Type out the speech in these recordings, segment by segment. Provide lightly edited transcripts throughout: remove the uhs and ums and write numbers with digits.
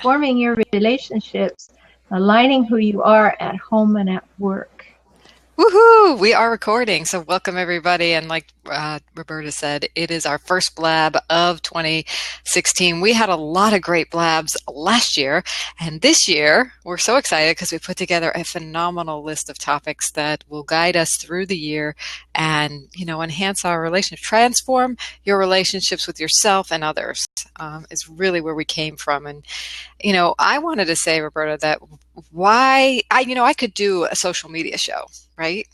forming your relationships, aligning who you are at home and at work. Woohoo! We are recording, so welcome everybody. And like Roberta said, it is our first blab of 2016. We had a lot of great blabs last year, and this year we're so excited because we put together a phenomenal list of topics that will guide us through the year and, enhance our relationship, transform your relationships with yourself and others. Is really where we came from. And I wanted to say, Roberta, that I could do a social media show, right?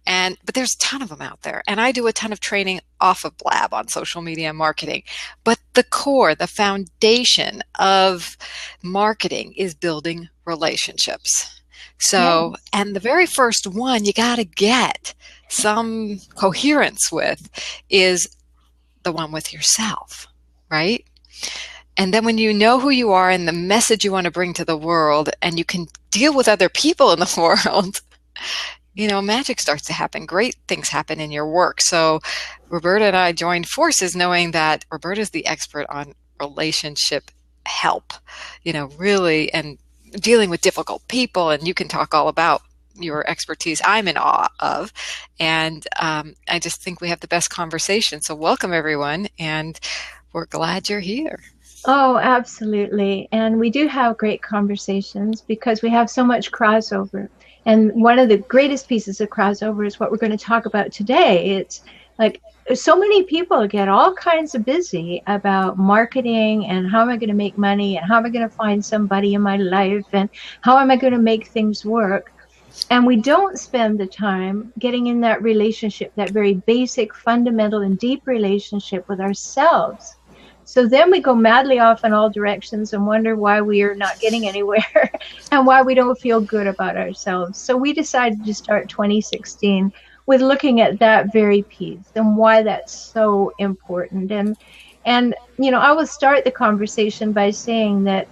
But there's a ton of them out there. And I do a ton of training off of Blab on social media marketing. But the core, the foundation of marketing is building relationships. So, and the very first one you got to get some coherence with is the one with yourself, right? And then when you know who you are and the message you want to bring to the world, and you can deal with other people in the world, magic starts to happen. Great things happen in your work. So Roberta and I joined forces knowing that Roberta's the expert on relationship help, really, and dealing with difficult people. And you can talk all about your expertise I'm in awe of. And I just think we have the best conversation. So welcome, everyone. And we're glad you're here. Oh, absolutely. And we do have great conversations because we have so much crossover. And one of the greatest pieces of crossover is what we're going to talk about today. It's like so many people get all kinds of busy about marketing and how am I going to make money and how am I going to find somebody in my life and how am I going to make things work. And we don't spend the time getting in that relationship, that very basic, fundamental, and deep relationship with ourselves. So then we go madly off in all directions and wonder why we are not getting anywhere and why we don't feel good about ourselves. So we decided to start 2016 with looking at that very piece and why that's so important. And I will start the conversation by saying that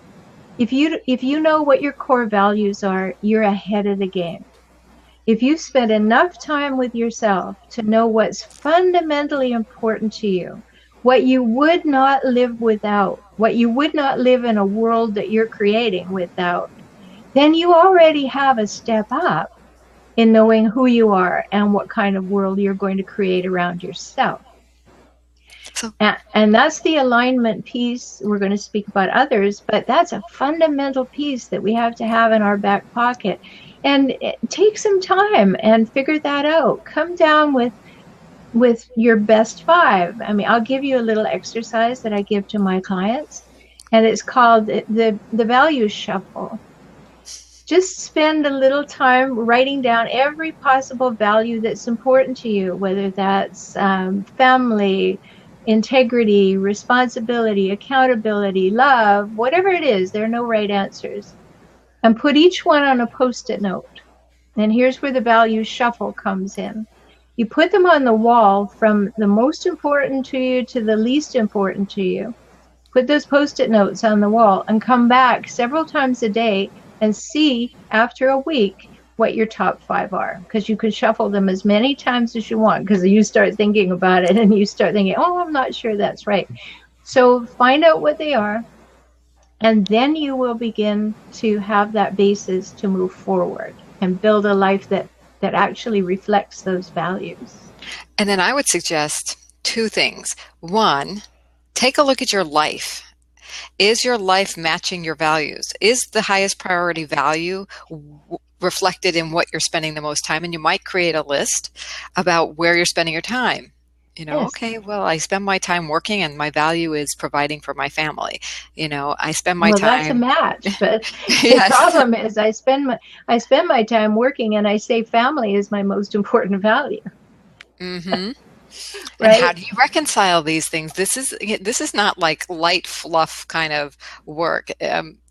if you know what your core values are, you're ahead of the game. If you spend enough time with yourself to know what's fundamentally important to you, what you would not live without, what you would not live in a world that you're creating without, then you already have a step up in knowing who you are and what kind of world you're going to create around yourself. And that's the alignment piece. We're going to speak about others, but that's a fundamental piece that we have to have in our back pocket. And take some time and figure that out. Come down with your best 5. I mean, I'll give you a little exercise that I give to my clients, and it's called the values shuffle. Just spend a little time writing down every possible value that's important to you, whether that's family, integrity, responsibility, accountability, love, whatever it is. There are no right answers. And put each one on a Post-it note. And here's where the values shuffle comes in. You put them on the wall from the most important to you to the least important to you. Put those Post-it notes on the wall and come back several times a day and see after a week what your top 5 are. Because you can shuffle them as many times as you want because you start thinking about it and you start thinking, oh, I'm not sure that's right. So find out what they are. And then you will begin to have that basis to move forward and build a life that actually reflects those values. And then I would suggest 2 things. 1, take a look at your life. Is your life matching your values? Is the highest priority value reflected in what you're spending the most time? And you might create a list about where you're spending your time. Yes. Okay, well, I spend my time working and my value is providing for my family. I spend my time. That's a match, but Yes. The problem is I spend my time working and I say family is my most important value. Mm-hmm. Right? And how do you reconcile these things? This is not like light fluff kind of work.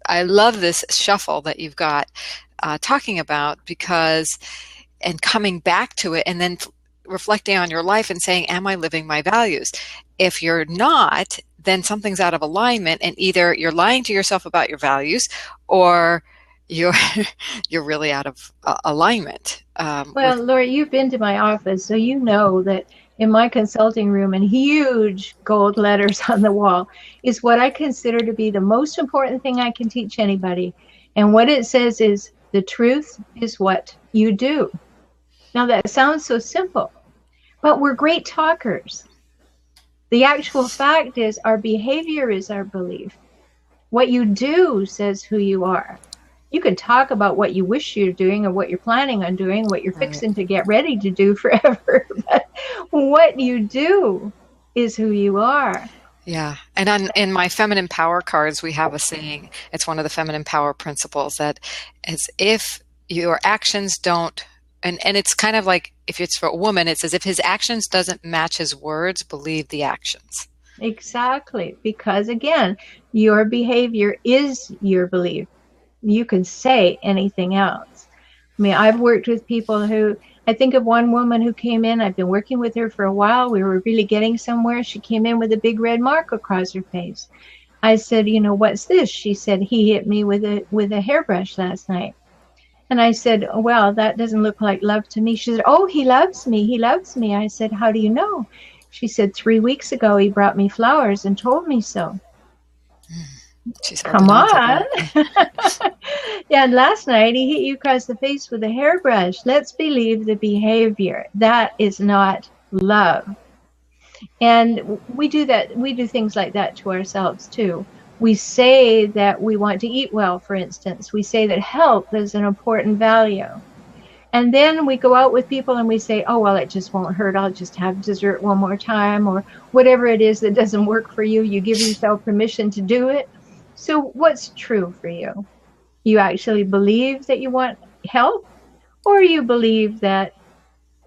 I love this shuffle that you've got talking about and coming back to it and then reflecting on your life and saying, am I living my values? If you're not, then something's out of alignment, and either you're lying to yourself about your values or you're really out of alignment. Well, Laura, you've been to my office, so you know that in my consulting room in huge gold letters on the wall is what I consider to be the most important thing I can teach anybody. And what it says is, the truth is what you do. Now that sounds so simple, but we're great talkers. The actual fact is our behavior is our belief. What you do says who you are. You can talk about what you wish you're doing or what you're planning on doing, what you're fixing to get ready to do forever. But what you do is who you are. Yeah. And in my feminine power cards, we have a saying. It's one of the feminine power principles that as if your actions don't, and it's kind of like if it's for a woman, it says if his actions doesn't match his words, believe the actions. Exactly. Because again, your behavior is your belief. You can say anything else. I mean, I've worked with people who, I think of one woman who came in, I've been working with her for a while. We were really getting somewhere. She came in with a big red mark across her face. I said, you know, what's this? She said, he hit me with a hairbrush last night. And I said, well, that doesn't look like love to me. She said, oh, he loves me. He loves me. I said, how do you know? She said, 3 weeks ago, he brought me flowers and told me so. She's Come on. Yeah, and last night he hit you across the face with a hairbrush. Let's believe the behavior. That is not love. And we do that. We do things like that to ourselves too. We say that we want to eat well, for instance. We say that health is an important value. And then we go out with people and we say, oh, well, it just won't hurt. I'll just have dessert one more time, or whatever it is that doesn't work for you. You give yourself permission to do it. So what's true for you? You actually believe that you want health, or you believe that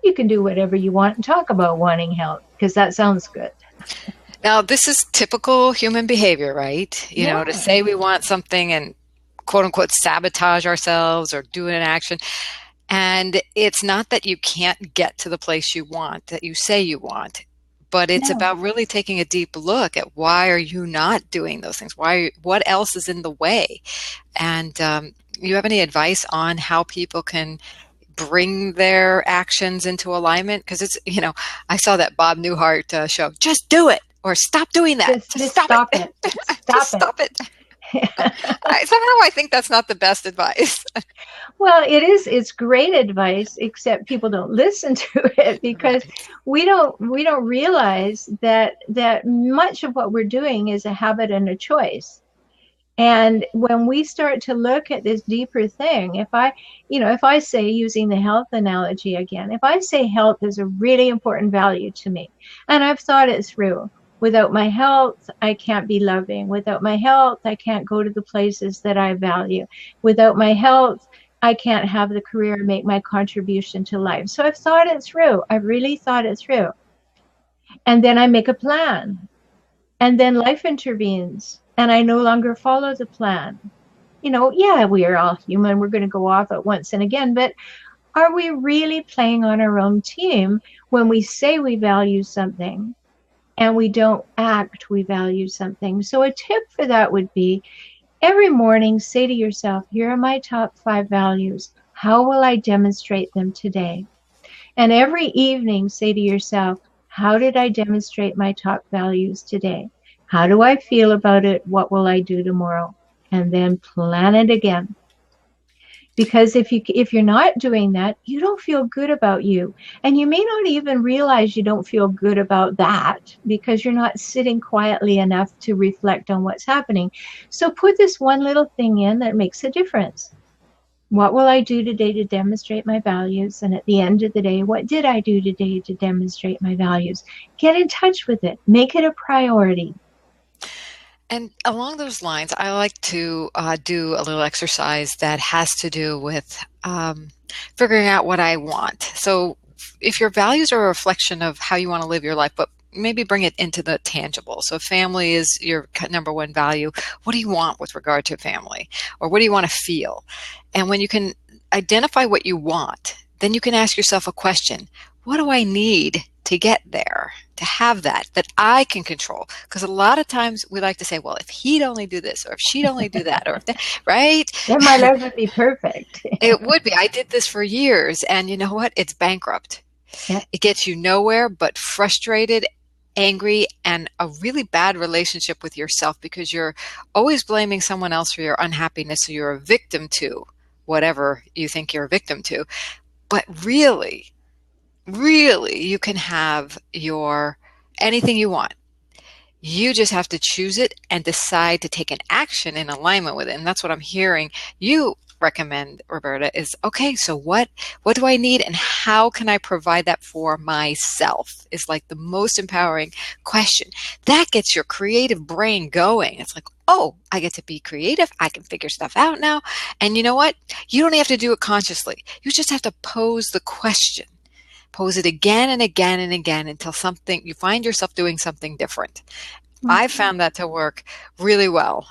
you can do whatever you want and talk about wanting health, because that sounds good. Now, this is typical human behavior, right? You know, to say we want something and quote unquote sabotage ourselves or do an action. And it's not that you can't get to the place you want, that you say you want, but it's about really taking a deep look at why are you not doing those things? What else is in the way? And you have any advice on how people can bring their actions into alignment? Because it's, you know, I saw that Bob Newhart show, just do it or stop doing that. Just stop it. Stop it. Somehow I think that's not the best advice. Well, it is. It's great advice, except people don't listen to it because we don't realize that much of what we're doing is a habit and a choice. And when we start to look at this deeper thing, if I say, using the health analogy again, if I say health is a really important value to me, and I've thought it through. Without my health, I can't be loving. Without my health, I can't go to the places that I value. Without my health, I can't have the career and make my contribution to life. So I've thought it through. I've really thought it through. And then I make a plan. And then life intervenes. And I no longer follow the plan. You know, yeah, we are all human. We're going to go off at once and again. But are we really playing on our own team when we say we value something? And we don't act, we value something. So a tip for that would be, every morning say to yourself, here are my top 5 values. How will I demonstrate them today? And every evening say to yourself, how did I demonstrate my top values today? How do I feel about it? What will I do tomorrow? And then plan it again. Because if you're not doing that, you don't feel good about you. And you may not even realize you don't feel good about that because you're not sitting quietly enough to reflect on what's happening. So put this one little thing in that makes a difference. What will I do today to demonstrate my values? And at the end of the day, what did I do today to demonstrate my values? Get in touch with it. Make it a priority. And along those lines, I like to do a little exercise that has to do with figuring out what I want. So if your values are a reflection of how you want to live your life, but maybe bring it into the tangible. So family is your number one value. What do you want with regard to family? Or what do you want to feel? And when you can identify what you want, then you can ask yourself a question. What do I need to get there, to have that I can control? Because a lot of times we like to say, well, if he'd only do this, or if she'd only do that, or if that, right? Then my life would be perfect. It would be. I did this for years, and you know what? It's bankrupt. Yeah. It gets you nowhere but frustrated, angry, and a really bad relationship with yourself because you're always blaming someone else for your unhappiness. So you're a victim to whatever you think you're a victim to. But really, really, you can have your anything you want. You just have to choose it and decide to take an action in alignment with it. And that's what I'm hearing you recommend, Roberta, is okay, so what do I need and how can I provide that for myself is like the most empowering question. That gets your creative brain going. It's like, oh, I get to be creative. I can figure stuff out now. And you know what? You don't have to do it consciously. You just have to pose the question. Pose it again and again and again until something you find yourself doing something different. I found that to work really well.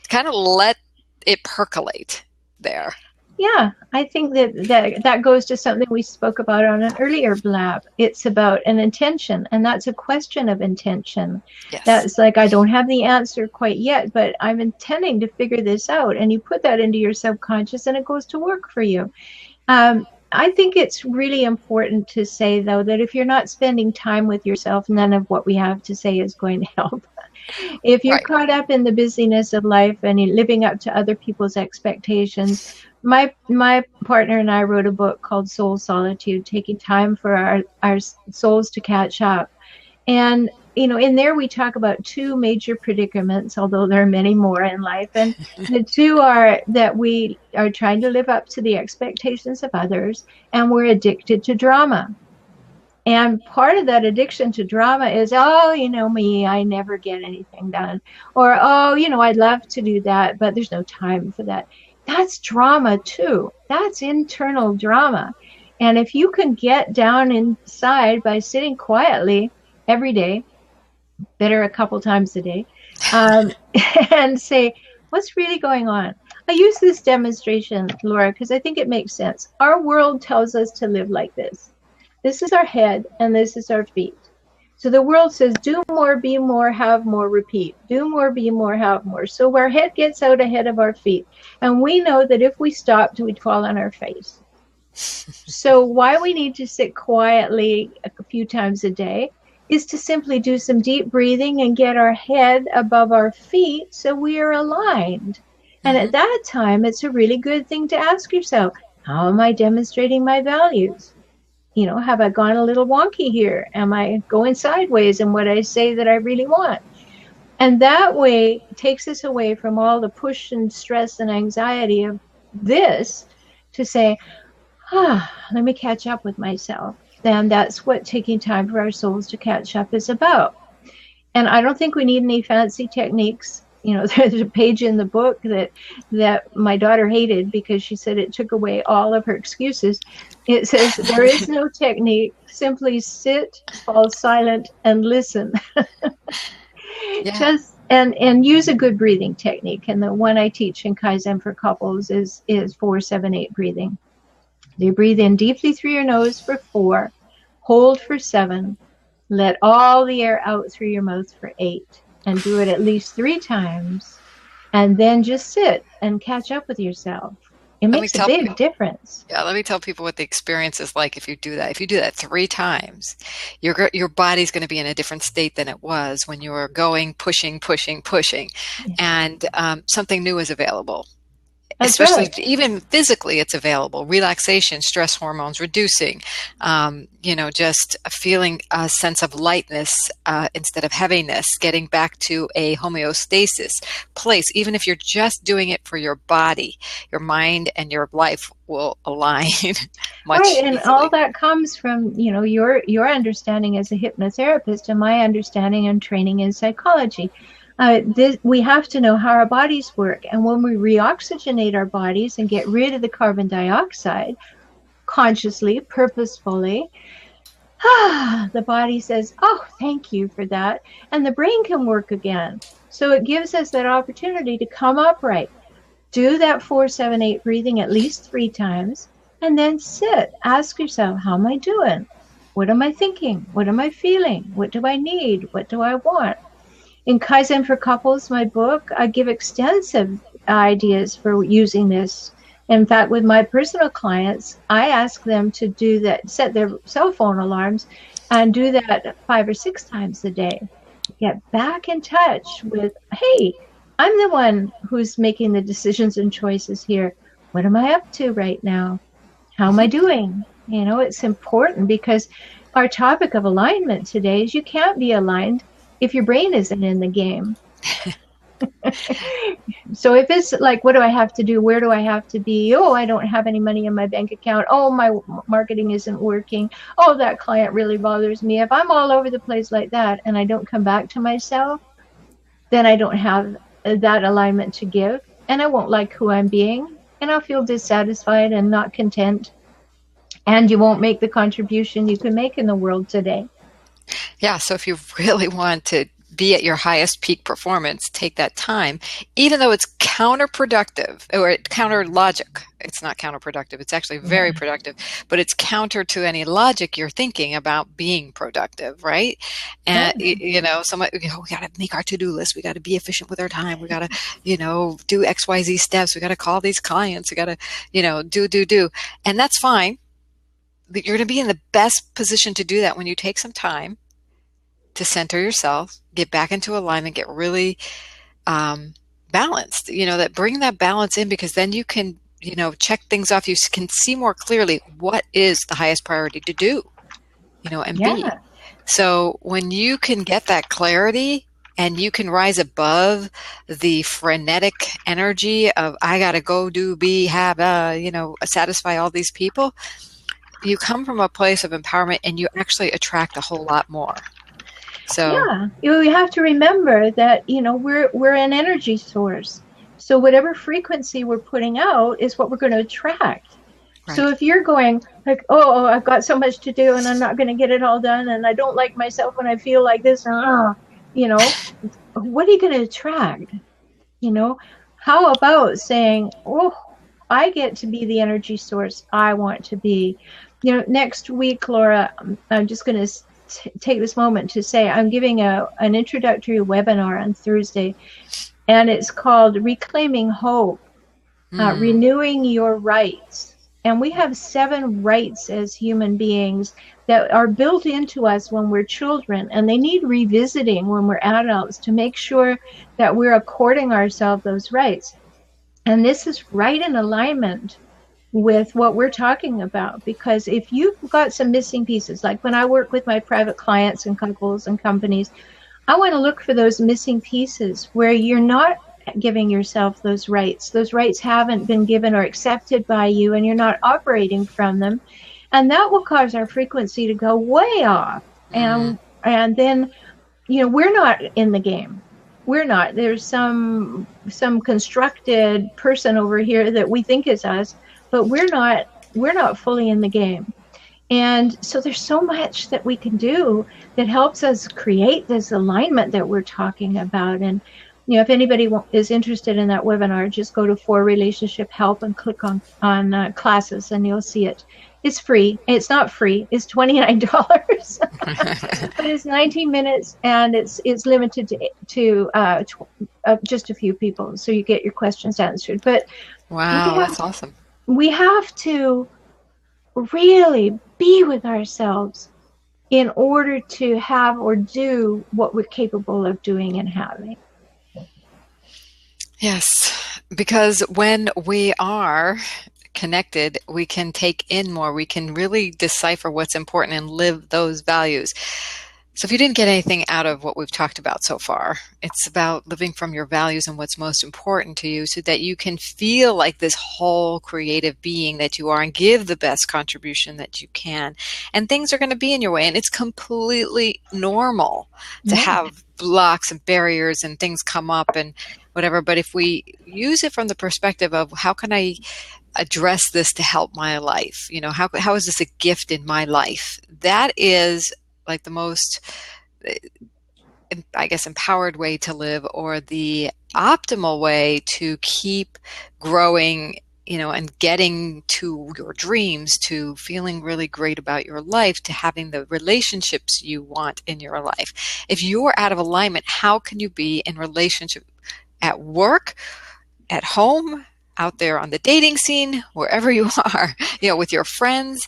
Kind of let it percolate there. Yeah, I think that goes to something we spoke about on an earlier blab. It's about an intention, and that's a question of intention. Yes. That's like, I don't have the answer quite yet, but I'm intending to figure this out. And you put that into your subconscious and it goes to work for you. I think it's really important to say, though, that if you're not spending time with yourself, none of what we have to say is going to help. If you're caught up in the busyness of life and living up to other people's expectations, my partner and I wrote a book called Soul Solitude, taking time for our souls to catch up. And in there we talk about two major predicaments, although there are many more in life. And the two are that we are trying to live up to the expectations of others, and we're addicted to drama. And part of that addiction to drama is, oh, me, I never get anything done. Or, oh, I'd love to do that, but there's no time for that. That's drama too. That's internal drama. And if you can get down inside by sitting quietly every day, better a couple times a day, and say, what's really going on? I use this demonstration, Laura, because I think it makes sense. Our world tells us to live like this. This is our head, and this is our feet. So the world says, do more, be more, have more, repeat. Do more, be more, have more. So our head gets out ahead of our feet. And we know that if we stopped, we'd fall on our face. So why we need to sit quietly a few times a day is to simply do some deep breathing and get our head above our feet so we are aligned. And at that time, it's a really good thing to ask yourself, how am I demonstrating my values? Have I gone a little wonky here? Am I going sideways in what I say that I really want? And that way takes us away from all the push and stress and anxiety of this to say, let me catch up with myself. And that's what taking time for our souls to catch up is about. And I don't think we need any fancy techniques. There's a page in the book that my daughter hated because she said it took away all of her excuses. It says, there is no technique. Simply sit, fall silent, and listen. Yeah. And use a good breathing technique. And the one I teach in Kaizen for couples is 4-7-8 breathing. You breathe in deeply through your nose for 4, hold for 7, let all the air out through your mouth for 8, and do it at least 3 times, and then just sit and catch up with yourself. It makes a big difference. Yeah, let me tell people what the experience is like if you do that. If you do that 3 times, your body's going to be in a different state than it was when you were going, pushing, and something new is available. That's especially right. Even physically, it's available. Relaxation, stress hormones reducing, just feeling a sense of lightness instead of heaviness, getting back to a homeostasis place. Even if you're just doing it for your body, your mind and your life will align much right, and easily. All that comes from your understanding as a hypnotherapist and my understanding and training in psychology. We have to know how our bodies work. And when we reoxygenate our bodies and get rid of the carbon dioxide, consciously, purposefully, the body says, oh, thank you for that. And the brain can work again. So it gives us that opportunity to come upright. Do that 4-7-8 breathing at least 3 times. And then sit. Ask yourself, how am I doing? What am I thinking? What am I feeling? What do I need? What do I want? In Kaizen for Couples, my book, I give extensive ideas for using this In fact, with my personal clients, I ask them to do that, set their cell phone alarms and do that 5 or 6 times a day. Get back in touch with, hey, I'm the one who's making the decisions and choices here. What am I up to right now? How am I doing? It's important because our topic of alignment today is you can't be aligned if your brain isn't in the game. So if it's like, what do I have to do? Where do I have to be? Oh, I don't have any money in my bank account. Oh, my marketing isn't working. Oh, that client really bothers me. If I'm all over the place like that and I don't come back to myself, then I don't have that alignment to give, and I won't like who I'm being, and I'll feel dissatisfied and not content, and you won't make the contribution you can make in the world today. Yeah, so if you really want to be at your highest peak performance, take that time, even though it's counterproductive or counter logic. It's not counterproductive. It's actually very productive, but it's counter to any logic you're thinking about being productive, right? And, somebody, we got to make our to-do list. We got to be efficient with our time. We got to, do XYZ steps. We got to call these clients. We got to, do. And that's fine. You're going to be in the best position to do that when you take some time to center yourself, get back into alignment, get really balanced, that bring that balance in, because then you can, check things off. You can see more clearly what is the highest priority to do, and be. So when you can get that clarity and you can rise above the frenetic energy of, I got to go do, be, have, satisfy all these people, you come from a place of empowerment and you actually attract a whole lot more. So you have to remember that we're an energy source. So whatever frequency we're putting out is what we're going to attract. Right. So if you're going like, oh, I've got so much to do and I'm not going to get it all done, and I don't like myself when I feel like this, what are you going to attract? How about saying, oh, I get to be the energy source I want to be. Next week, Laura, I'm just going to take this moment to say I'm giving an introductory webinar on Thursday, and it's called Reclaiming Hope, Renewing Your Rights. And we have 7 rights as human beings that are built into us when we're children, and they need revisiting when we're adults to make sure that we're according ourselves those rights. And this is right in alignment with what we're talking about, because if you've got some missing pieces, like when I work with my private clients and couples and companies, I want to look for those missing pieces where you're not giving yourself those rights. Those rights haven't been given or accepted by you, and you're not operating from them. And that will cause our frequency to go way off. And then, we're not in the game. We're not. There's some constructed person over here that we think is us, but we're not fully in the game. And so there's so much that we can do that helps us create this alignment that we're talking about. And if anybody is interested in that webinar, just go to For Relationship Help and click on classes, and you'll see it. It's free. It's not free. It's $29, but it's 19 minutes, and it's limited to just a few people, so you get your questions answered. But wow, that's awesome. We have to really be with ourselves in order to have or do what we're capable of doing and having. Yes, because when we are connected, we can take in more. We can really decipher what's important and live those values. So if you didn't get anything out of what we've talked about so far, it's about living from your values and what's most important to you, so that you can feel like this whole creative being that you are and give the best contribution that you can. And things are going to be in your way. And it's completely normal to have blocks and barriers and things come up and whatever. But if we use it from the perspective of, how can I address this to help my life? How is this a gift in my life? That is like the most, I guess, empowered way to live, or the optimal way to keep growing, and getting to your dreams, to feeling really great about your life, to having the relationships you want in your life. If you're out of alignment, how can you be in relationship at work, at home, out there on the dating scene, wherever you are, with your friends,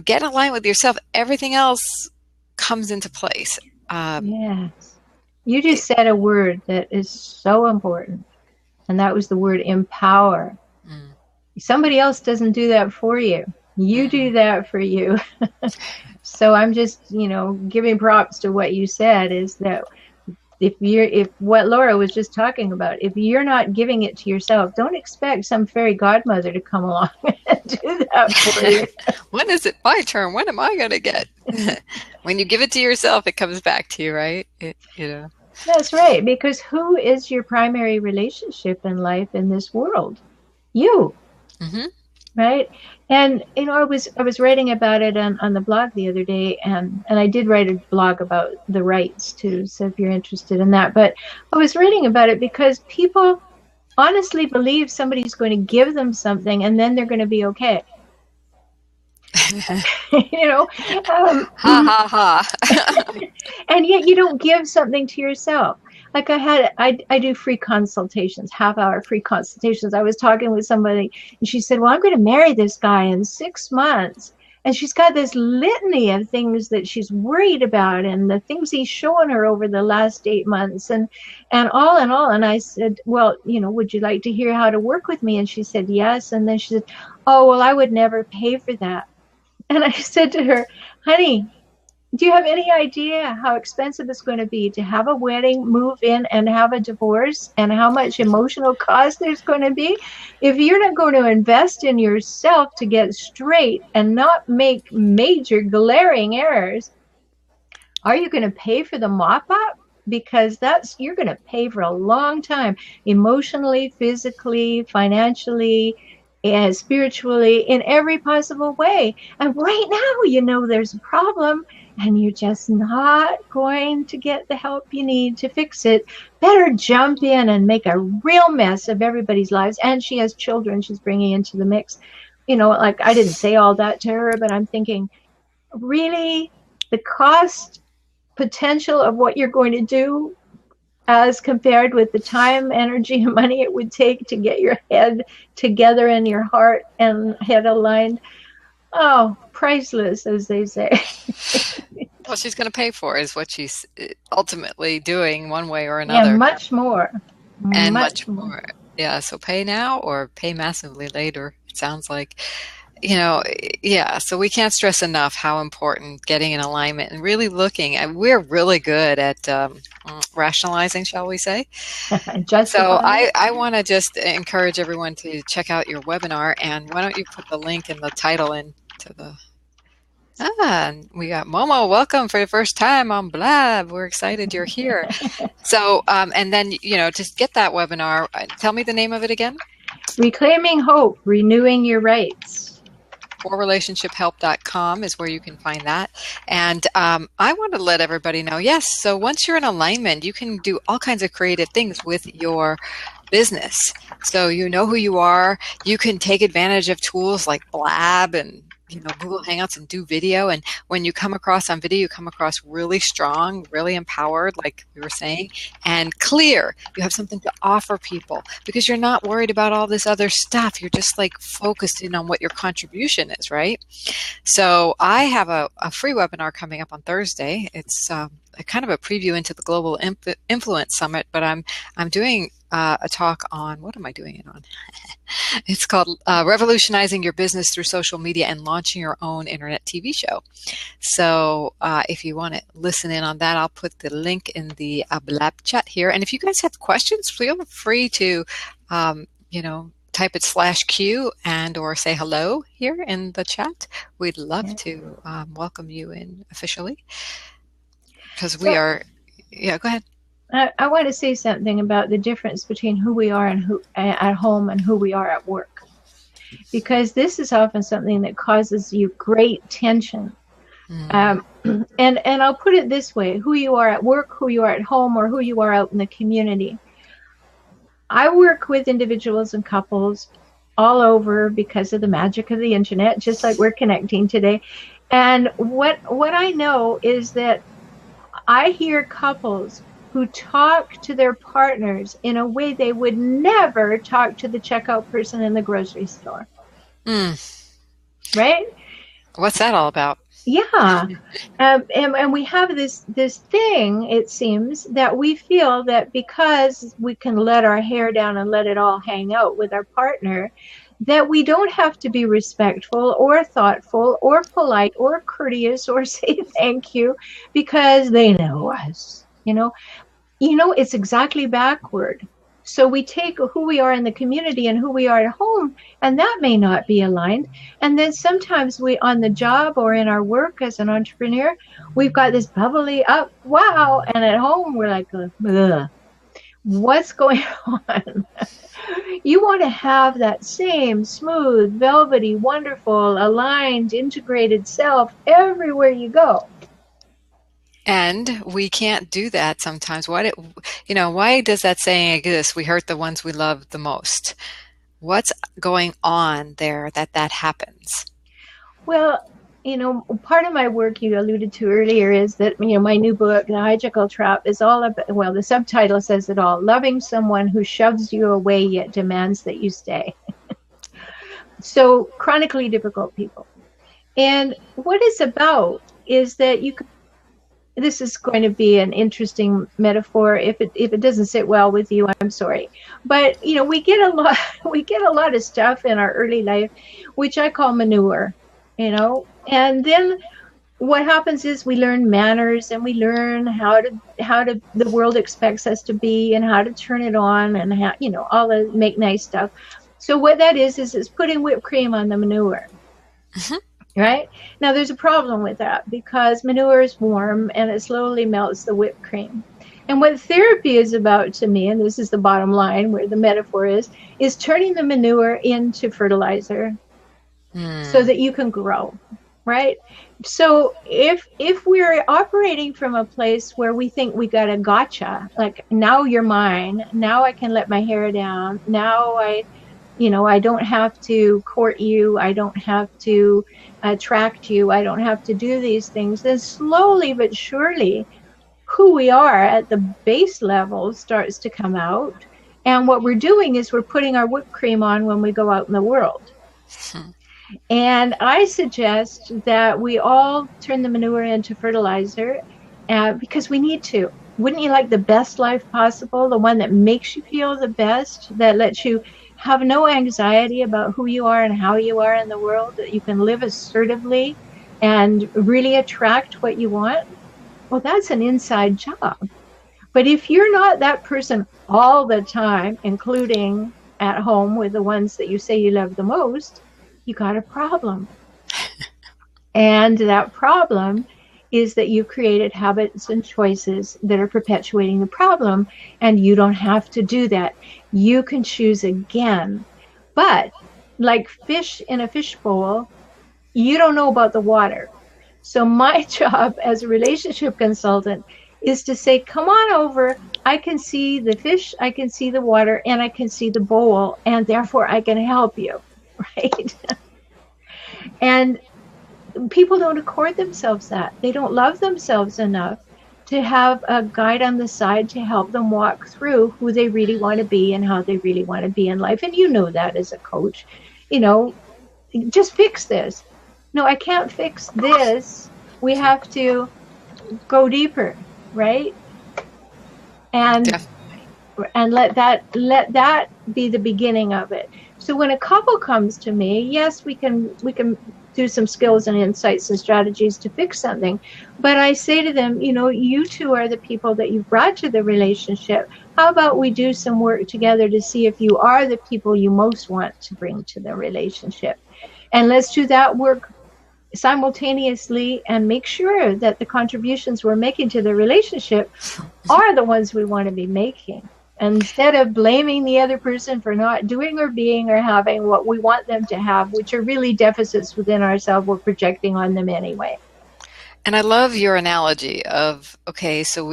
get in line with yourself. Everything else comes into place. Yes. You just said a word that is so important, and that was the word empower. Mm. Somebody else doesn't do that for you. You do that for you. So I'm just, giving props to what you said, is that if what Laura was just talking about, if you're not giving it to yourself, don't expect some fairy godmother to come along and do that for you. When is it my turn? When am I going to get? When you give it to yourself, it comes back to you, right? That's right, because who is your primary relationship in life in this world? You. Mm-hmm. Right? And I was writing about it on the blog the other day, and I did write a blog about the rights too, so if you're interested in that. But I was writing about it because people honestly believe somebody's going to give them something and then they're going to be okay. Ha ha ha. And yet you don't give something to yourself. Like I do free consultations, half-hour free consultations. I was talking with somebody, and she said, well, I'm going to marry this guy in 6 months. And she's got this litany of things that she's worried about, and the things he's showing her over the last 8 months, and all in all. And I said, well, would you like to hear how to work with me? And she said, yes. And then she said, oh, well, I would never pay for that. And I said to her, honey, do you have any idea how expensive it's going to be to have a wedding, move in, and have a divorce, and how much emotional cost there's going to be? If you're not going to invest in yourself to get straight and not make major glaring errors, are you going to pay for the mop-up? Because you're going to pay for a long time, emotionally, physically, financially, and spiritually, in every possible way. And right now, there's a problem, and you're just not going to get the help you need to fix it. Better jump in and make a real mess of everybody's lives. And she has children she's bringing into the mix. Like, I didn't say all that to her, but I'm thinking, really, the cost potential of what you're going to do as compared with the time, energy, and money it would take to get your head together and your heart and head aligned. Oh, priceless, as they say. Well, she's going to pay for is what she's ultimately doing one way or another. And much more. And much more. Yeah, so pay now or pay massively later, it sounds like. So we can't stress enough how important getting in alignment and really looking. And we're really good at rationalizing, shall we say. So I want to just encourage everyone to check out your webinar. And why don't you put the link and the title into the... and we got Momo. Welcome for the first time on Blab. We're excited you're here. So, and then, just get that webinar. Tell me the name of it again. Reclaiming Hope, Renewing Your Rights. forrelationshiphelp.com is where you can find that. And I want to let everybody know, yes, so once you're in alignment, you can do all kinds of creative things with your business. So you know who you are. You can take advantage of tools like Blab and Google Hangouts and do video. And when you come across on video, you come across really strong, really empowered, like we were saying, and clear. You have something to offer people because you're not worried about all this other stuff. You're just like focused in on what your contribution is, right? So I have a free webinar coming up on Thursday. It's kind of a preview into the Global Influence Summit, but I'm doing a talk on, what am I doing it on? It's called Revolutionizing Your Business Through Social Media and Launching Your Own Internet TV Show. So if you want to listen in on that, I'll put the link in the Blab chat here. And if you guys have questions, feel free to, type it /Q and or say hello here in the chat. We'd love to welcome you in officially because we are, go ahead. I want to say something about the difference between who we are and who at home and who we are at work, because this is often something that causes you great tension. And I'll put it this way: who you are at work, who you are at home, or who you are out in the community. I work with individuals and couples all over because of the magic of the internet, just like we're connecting today. And what I know is that I hear couples who talk to their partners in a way they would never talk to the checkout person in the grocery store, Mm. right? What's that all about? Yeah. And we have this thing, it seems, that we feel that because we can let our hair down and let it all hang out with our partner, that we don't have to be respectful or thoughtful or polite or courteous or say thank you because they know us. It's exactly backward. So we take who we are in the community and who we are at home, and that may not be aligned. And then sometimes we, on the job or in our work as an entrepreneur, we've got this bubbly up, wow, and at home we're like, ugh, what's going on? You want to have that same smooth, velvety, wonderful, aligned, integrated self everywhere you go. And we can't do that sometimes. Why does that saying exist? We hurt the ones we love the most. What's going on there that happens? Well, part of my work you alluded to earlier is that, my new book, The Hijackal Trap, is all about, well, the subtitle says it all, loving someone who shoves you away yet demands that you stay. So chronically difficult people. And what it's about is that this is going to be an interesting metaphor. If it doesn't sit well with you, I'm sorry. But we get a lot of stuff in our early life, which I call manure, and then what happens is we learn manners and we learn how to the world expects us to be and how to turn it on and how, all the make nice stuff. So what that is it's putting whipped cream on the manure. Mm-hmm. Right? Now, there's a problem with that because manure is warm and it slowly melts the whipped cream. And what therapy is about to me, and this is the bottom line where the metaphor is turning the manure into fertilizer so that you can grow, right? So if we're operating from a place where we think we got a gotcha, like now you're mine, now I can let my hair down, now I don't have to court you, I don't have to attract you, I don't have to do these things, then slowly but surely who we are at the base level starts to come out. And what we're doing is we're putting our whipped cream on when we go out in the world. And I suggest that we all turn the manure into fertilizer because we need to. Wouldn't you like the best life possible, the one that makes you feel the best, that lets you have no anxiety about who you are and how you are in the world, that you can live assertively and really attract what you want? Well, that's an inside job. But if you're not that person all the time, including at home with the ones that you say you love the most, you got a problem. And that problem is that you've created habits and choices that are perpetuating the problem, and you don't have to do that. You can choose again. But like fish in a fishbowl, you don't know about the water. So my job as a relationship consultant is to say, come on over. I can see the fish, I can see the water, and I can see the bowl, and therefore I can help you, right? And people don't accord themselves that. They don't love themselves enough to have a guide on the side to help them walk through who they really want to be and how they really want to be in life. And you know that as a coach, just fix this. No, I can't fix this. We have to go deeper, right? And let that be the beginning of it. So when a couple comes to me, yes, we can do some skills and insights and strategies to fix something. But I say to them, you two are the people that you've brought to the relationship. How about we do some work together to see if you are the people you most want to bring to the relationship? And let's do that work simultaneously and make sure that the contributions we're making to the relationship are the ones we want to be making. Instead of blaming the other person for not doing or being or having what we want them to have, which are really deficits within ourselves we're projecting on them anyway. And I love your analogy of, okay, so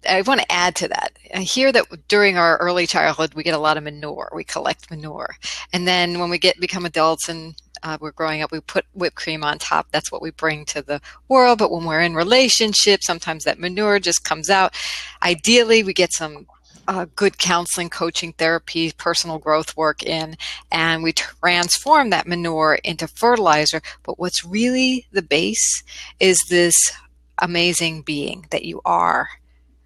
I want to add to that. I hear that during our early childhood, we get a lot of manure. We collect manure. And then when we become adults and we're growing up, we put whipped cream on top. That's what we bring to the world. But when we're in relationships, sometimes that manure just comes out. Ideally, we get some good counseling, coaching, therapy, personal growth work in, and we transform that manure into fertilizer. But what's really the base is this amazing being that you are.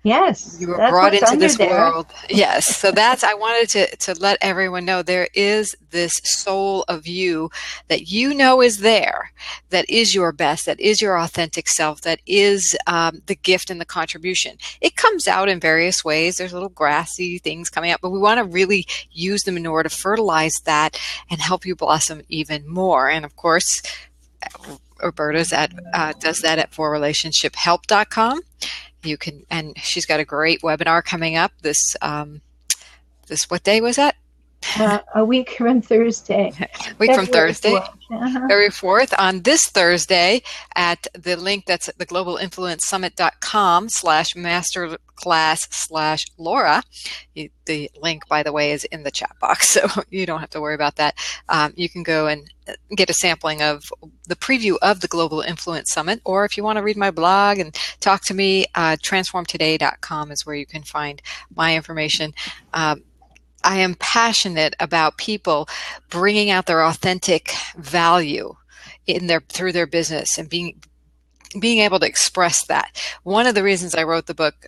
Yes, You were that's brought what's into under this there. world. Yes. So that's, I wanted to let everyone know there is this soul of you that you know is there, that is your best, that is your authentic self, that is the gift and the contribution. It comes out in various ways. There's little grassy things coming out, but we want to really use the manure to fertilize that and help you blossom even more. And of course, Roberta's does that at forrelationshiphelp.com. You can, and she's got a great webinar coming up this what day was that? A week from Thursday, Week from February Thursday, 4th. Uh-huh. February 4th, on this Thursday at the link that's at theglobalinfluencesummit.com/masterclass/Laura. The link, by the way, is in the chat box, so you don't have to worry about that. You can go and get a sampling of the preview of the Global Influence Summit, or if you want to read my blog and talk to me, transformtoday.com is where you can find my information. I am passionate about people bringing out their authentic value in through their business and being able to express that. One of the reasons I wrote the book,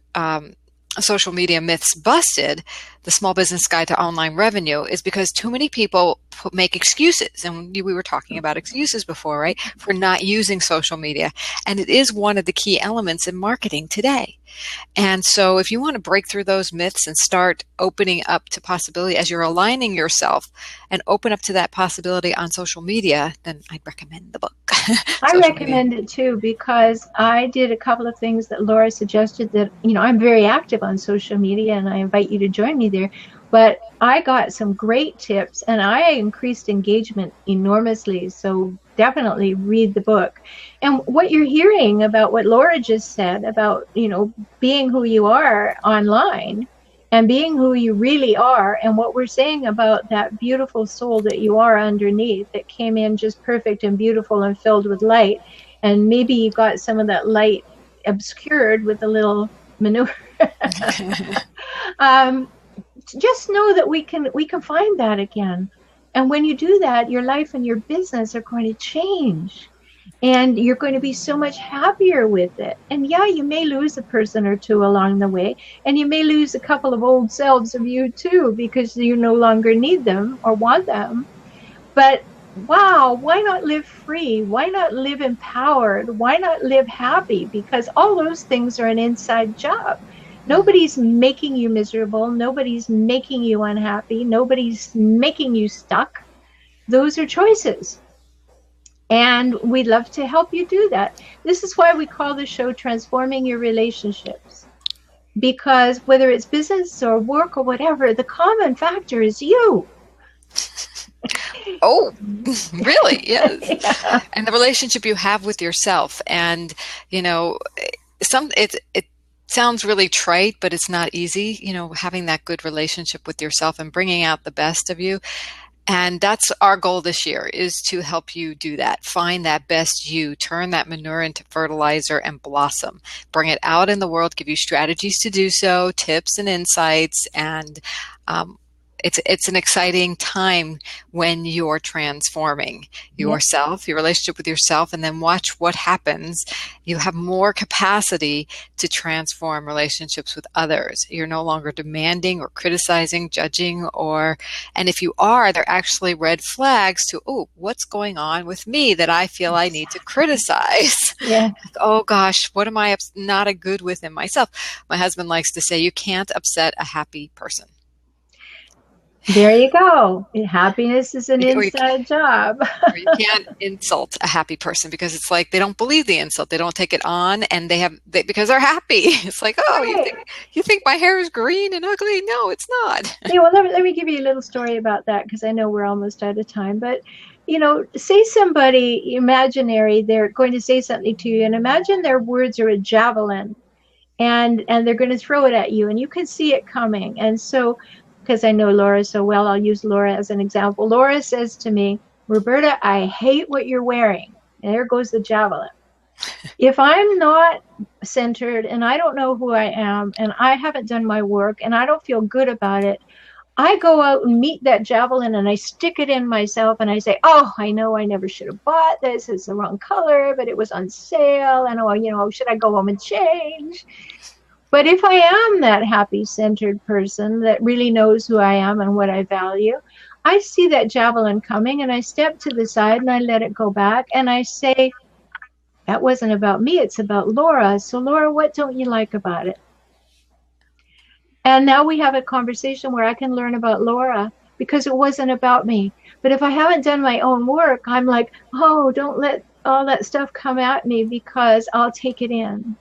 Social Media Myths Busted, the Small Business Guide to Online Revenue, is because too many people make excuses. And we were talking about excuses before, right? For not using social media. And it is one of the key elements in marketing today. And so if you want to break through those myths and start opening up to possibility as you're aligning yourself and open up to that possibility on social media, then I'd recommend the book. I recommend it too, because I did a couple of things that Laura suggested that, I'm very active on social media and I invite you to join me there. But I got some great tips and I increased engagement enormously. So definitely read the book. And what you're hearing about what Laura just said about, being who you are online and being who you really are, and what we're saying about that beautiful soul that you are underneath that came in just perfect and beautiful and filled with light. And maybe you got some of that light obscured with a little manure. Just know that we can find that again. And when you do that, your life and your business are going to change. And you're going to be so much happier with it. And yeah, you may lose a person or two along the way. And you may lose a couple of old selves of you too, because you no longer need them or want them. But wow, why not live free? Why not live empowered? Why not live happy? Because all those things are an inside job. Nobody's making you miserable. Nobody's making you unhappy. Nobody's making you stuck. Those are choices. And we'd love to help you do that. This is why we call the show Transforming Your Relationships. Because whether it's business or work or whatever, the common factor is you. Oh, really? Yes. Yeah. And the relationship you have with yourself. And, it sounds really trite, but it's not easy, having that good relationship with yourself and bringing out the best of you. And that's our goal this year, is to help you do that. Find that best you, turn that manure into fertilizer and blossom. Bring it out in the world, give you strategies to do so, tips and insights, and it's an exciting time when you're transforming yourself, your relationship with yourself, and then watch what happens. You have more capacity to transform relationships with others. You're no longer demanding or criticizing, judging, and if you are, they're actually red flags to, oh, what's going on with me that I feel I need to criticize? Yeah. Oh gosh, what am I not a good with in myself? My husband likes to say, you can't upset a happy person. There you go. Happiness is an inside job. Or you can't insult a happy person, because it's like they don't believe the insult. They don't take it on, and because they're happy. It's like, oh, Right. you think my hair is green and ugly? No, it's not. Yeah, well, let me give you a little story about that, because I know we're almost out of time. But, say somebody imaginary, they're going to say something to you, and imagine their words are a javelin, and they're going to throw it at you, and you can see it coming. And so, because I know Laura so well, I'll use Laura as an example. Laura says to me, Roberta, I hate what you're wearing. And there goes the javelin. If I'm not centered and I don't know who I am and I haven't done my work and I don't feel good about it, I go out and meet that javelin and I stick it in myself and I say, oh, I know I never should have bought this. It's the wrong color, but it was on sale. And, should I go home and change? But if I am that happy centered person that really knows who I am and what I value, I see that javelin coming and I step to the side and I let it go back and I say, that wasn't about me, it's about Laura. So Laura, what don't you like about it? And now we have a conversation where I can learn about Laura because it wasn't about me. But if I haven't done my own work, I'm like, oh, don't let all that stuff come at me because I'll take it in.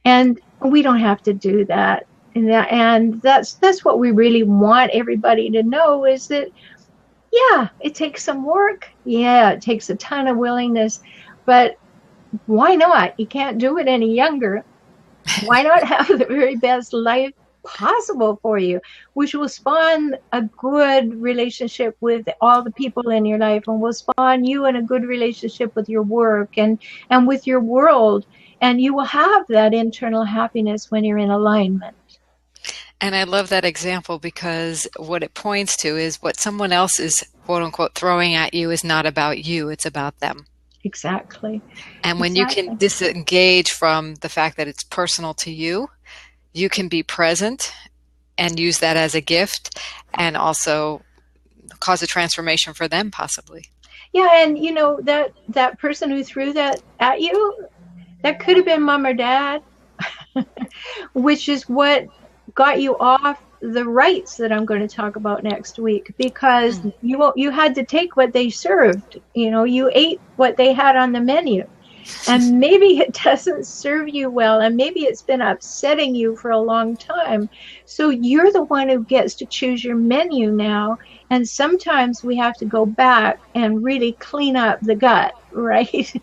And we don't have to do that. And that's what we really want everybody to know is that, yeah, it takes some work. Yeah, it takes a ton of willingness. But why not? You can't do it any younger. Why not have the very best life possible for you, which will spawn a good relationship with all the people in your life and will spawn you in a good relationship with your work and with your world. And you will have that internal happiness when you're in alignment. And I love that example because what it points to is what someone else is, quote unquote, throwing at you is not about you, it's about them. Exactly. And when you can disengage from the fact that it's personal to you, you can be present and use that as a gift and also cause a transformation for them possibly. Yeah, and that person who threw that at you, that could have been mom or dad, which is what got you off the rights that I'm going to talk about next week, because you had to take what they served. You ate what they had on the menu. And maybe it doesn't serve you well, and maybe it's been upsetting you for a long time. So you're the one who gets to choose your menu now. And sometimes we have to go back and really clean up the gut, right?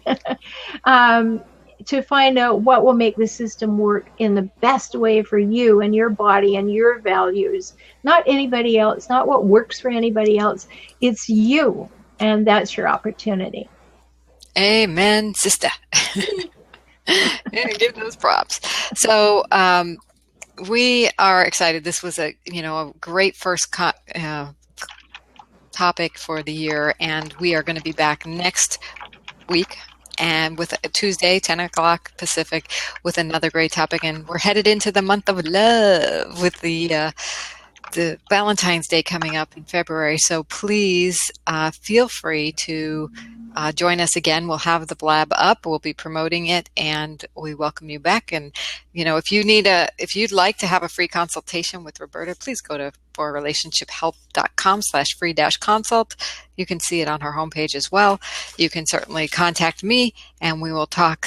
To find out what will make the system work in the best way for you and your body and your values. Not anybody else, not what works for anybody else. It's you, and that's your opportunity. Amen, sister. Give those props. So we are excited. This was a great first topic for the year, and we are going to be back next week and with a Tuesday, 10 o'clock Pacific, with another great topic. And we're headed into the month of love with the Valentine's Day coming up in February. So please feel free to join us again. We'll have the blab up. We'll be promoting it, and we welcome you back. And if you'd like to have a free consultation with Roberta, please go to forrelationshiphelp.com/free-consult. You can see it on her homepage as well. You can certainly contact me, and we will talk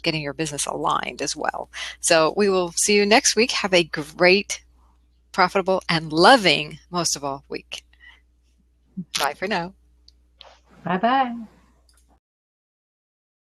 getting your business aligned as well. So we will see you next week. Have a great, profitable, and loving, most of all, week. Bye for now. Bye-bye.